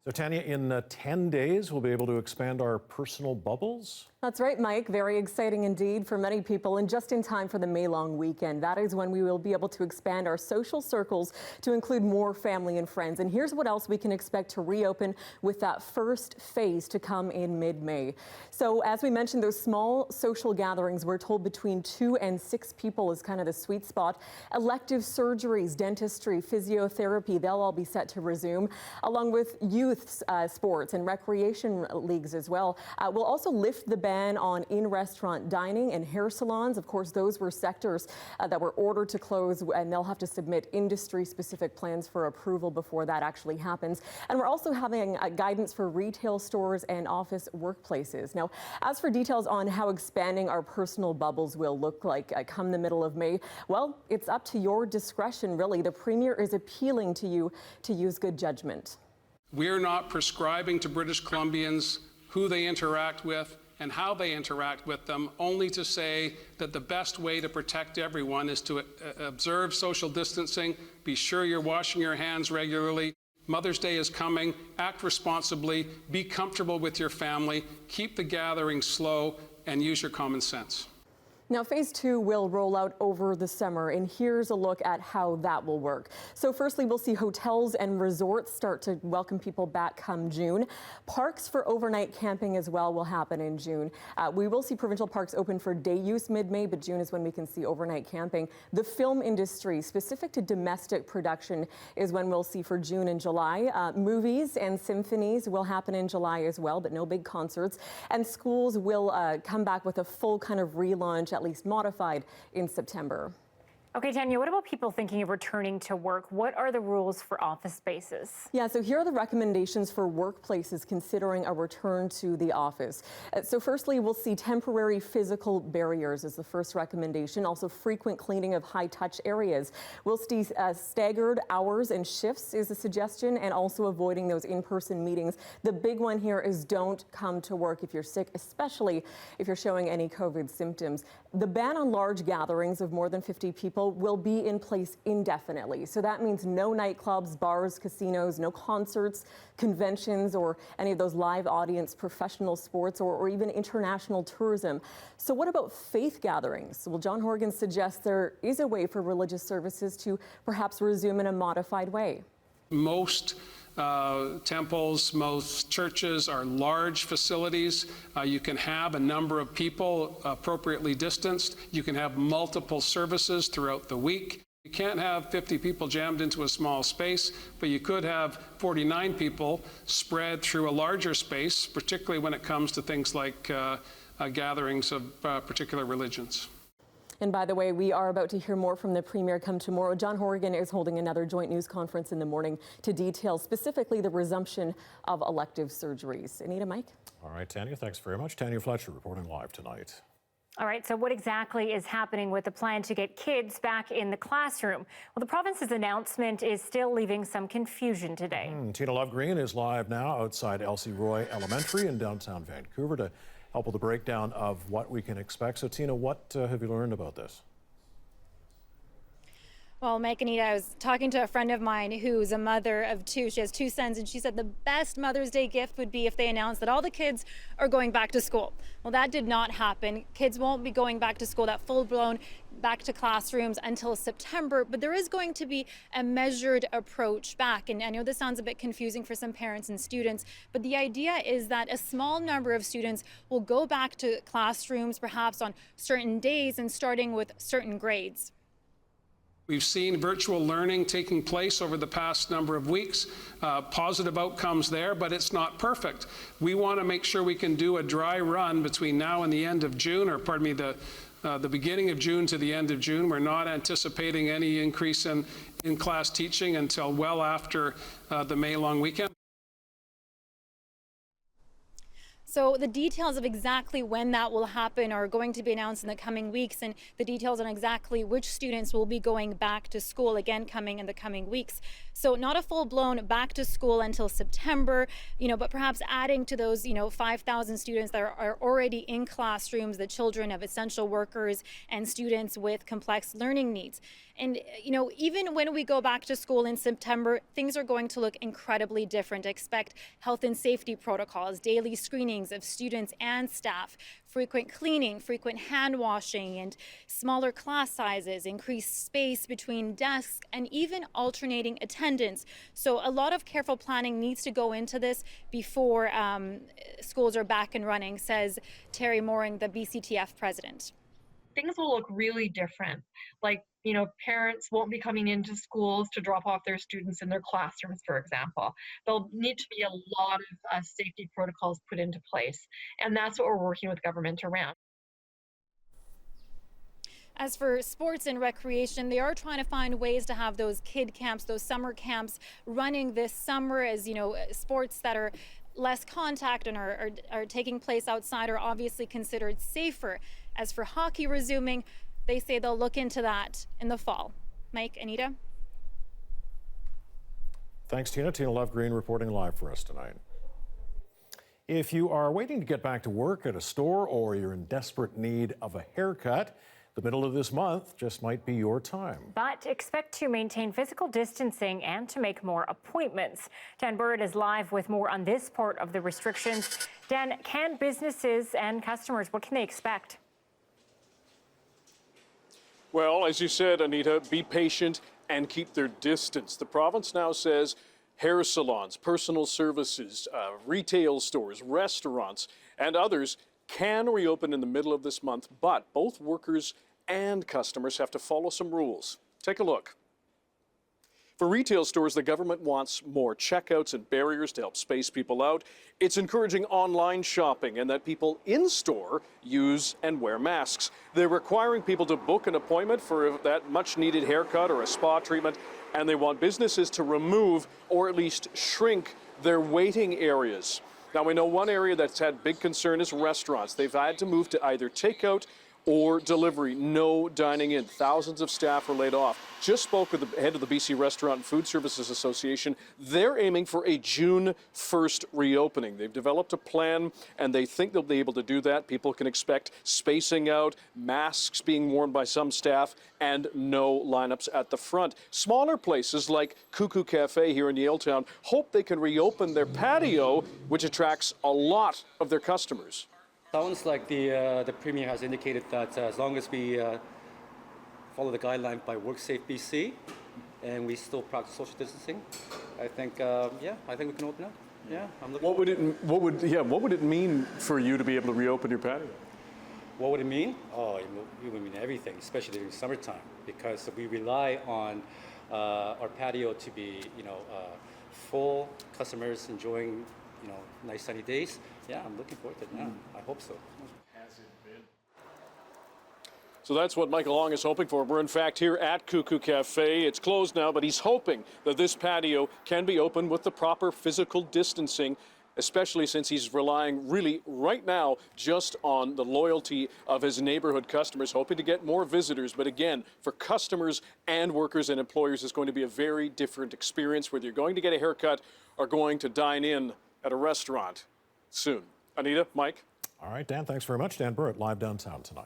So Tanya, in 10 days, we'll be able to expand our personal bubbles? That's right, Mike. Very exciting indeed for many people, and just in time for the May-long weekend. That is when we will be able to expand our social circles to include more family and friends. And here's what else we can expect to reopen with that first phase to come in mid-May. So as we mentioned, those small social gatherings, we're told between 2 and 6 people is kind of the sweet spot. Elective surgeries, dentistry, physiotherapy, they'll all be set to resume, along with youth sports and recreation leagues as well. We'll also lift the ban on in-restaurant dining and hair salons. Of course, those were sectors that were ordered to close, and they'll have to submit industry-specific plans for approval before that actually happens. And we're also having guidance for retail stores and office workplaces. Now, as for details on how expanding our personal bubbles will look like come the middle of May, well, it's up to your discretion, really. The Premier is appealing to you to use good judgment. We're not prescribing to British Columbians who they interact with and how they interact with them, only to say that the best way to protect everyone is to observe social distancing, be sure you're washing your hands regularly. Mother's Day is coming. Act responsibly, be comfortable with your family, keep the gathering slow, and use your common sense. Now, phase 2 will roll out over the summer, and here's a look at how that will work. So firstly, we'll see hotels and resorts start to welcome people back come June. Parks for overnight camping as well will happen in June. We will see provincial parks open for day use mid-May, but June is when we can see overnight camping. The film industry, specific to domestic production, is when we'll see for June and July. Movies and symphonies will happen in July as well, but no big concerts. And schools will come back with a full kind of relaunch, at least modified, in September. Okay, Tanya, what about people thinking of returning to work? What are the rules for office spaces? Yeah, so here are the recommendations for workplaces considering a return to the office. So firstly, we'll see temporary physical barriers as the first recommendation. Also, frequent cleaning of high-touch areas. We'll see staggered hours and shifts is a suggestion, and also avoiding those in-person meetings. The big one here is don't come to work if you're sick, especially if you're showing any COVID symptoms. The ban on large gatherings of more than 50 people will be in place indefinitely. So that means no nightclubs, bars, casinos, no concerts, conventions, or any of those live audience professional sports or even international tourism. So what about faith gatherings? Well, John Horgan suggests there is a way for religious services to perhaps resume in a modified way. Most temples, most churches are large facilities. You can have a number of people appropriately distanced. You can have multiple services throughout the week. You can't have 50 people jammed into a small space, but you could have 49 people spread through a larger space, particularly when it comes to things like gatherings of particular religions. And by the way, we are about to hear more from the Premier come tomorrow. John Horgan is holding another joint news conference in the morning to detail specifically the resumption of elective surgeries. Anita, Mike? All right, Tanya, thanks very much. Tanya Fletcher reporting live tonight. All right, so what exactly is happening with the plan to get kids back in the classroom? Well, the province's announcement is still leaving some confusion today. Tina Lovegreen is live now outside Elsie Roy Elementary in downtown Vancouver to help with the breakdown of what we can expect. So, Tina, what have you learned about this? Well, Mike and Anita, I was talking to a friend of mine who's a mother of 2. She has 2 sons, and she said the best Mother's Day gift would be if they announced that all the kids are going back to school. Well, that did not happen. Kids won't be going back to school, that full-blown back to classrooms, until September, but there is going to be a measured approach back. And I know this sounds a bit confusing for some parents and students, but the idea is that a small number of students will go back to classrooms perhaps on certain days and starting with certain grades. We've seen virtual learning taking place over the past number of weeks, positive outcomes there, but it's not perfect. We want to make sure we can do a dry run between now and the end of June, or pardon me, the beginning of June to the end of June. We're not anticipating any increase in in-class teaching until well after the May long weekend. So the details of exactly when that will happen are going to be announced in the coming weeks, and the details on exactly which students will be going back to school, again, coming in the coming weeks. So not a full-blown back to school until September, but perhaps adding to those, 5,000 students that are already in classrooms, the children of essential workers and students with complex learning needs. And, even when we go back to school in September, things are going to look incredibly different. Expect health and safety protocols, daily screenings of students and staff, frequent cleaning, frequent hand washing, and smaller class sizes, increased space between desks, and even alternating attendance. So a lot of careful planning needs to go into this before schools are back and running, says Terry Mooring, the BCTF president. Things will look really different. Like, parents won't be coming into schools to drop off their students in their classrooms, for example. There'll need to be a lot of safety protocols put into place. And that's what we're working with government around. As for sports and recreation, they are trying to find ways to have those kid camps, those summer camps running this summer, as sports that are less contact and are taking place outside are obviously considered safer. As for hockey resuming, they say they'll look into that in the fall. Mike, Anita? Thanks, Tina. Tina Lovegreen reporting live for us tonight. If you are waiting to get back to work at a store or you're in desperate need of a haircut, the middle of this month just might be your time. But expect to maintain physical distancing and to make more appointments. Dan Bird is live with more on this part of the restrictions. Dan, can businesses and customers, what can they expect? Well, as you said, Anita, be patient and keep their distance. The province now says hair salons, personal services, retail stores, restaurants, and others can reopen in the middle of this month, but both workers and customers have to follow some rules. Take a look. For retail stores, the government wants more checkouts and barriers to help space people out. It's encouraging online shopping and that people in store use and wear masks. They're requiring people to book an appointment for that much needed haircut or a spa treatment, and they want businesses to remove or at least shrink their waiting areas. Now, we know one area that's had big concern is restaurants. They've had to move to either takeout or delivery, no dining in. Thousands of staff were laid off. Just spoke with the head of the BC Restaurant and Food Services Association. They're aiming for a June 1st reopening. They've developed a plan, and they think they'll be able to do that. People can expect spacing out, masks being worn by some staff, and no lineups at the front. Smaller places like Cuckoo Cafe here in Yaletown hope they can reopen their patio, which attracts a lot of their customers. Sounds like the Premier has indicated that as long as we follow the guideline by WorkSafe BC and we still practice social distancing, I think I think we can open up. Yeah, I'm looking. What would it mean for you to be able to reopen your patio? What would it mean? Oh, it would mean everything, especially during summertime, because we rely on our patio to be full, customers enjoying nice sunny days. Yeah, I'm looking forward to it now. I hope so. So that's what Michael Long is hoping for. We're in fact here at Cuckoo Cafe. It's closed now, but he's hoping that this patio can be open with the proper physical distancing, especially since he's relying really right now just on the loyalty of his neighborhood customers, hoping to get more visitors. But again, for customers and workers and employers, it's going to be a very different experience, whether you're going to get a haircut or going to dine in at a restaurant soon. Anita, Mike? All right, Dan, thanks very much. Dan Burritt, live downtown tonight.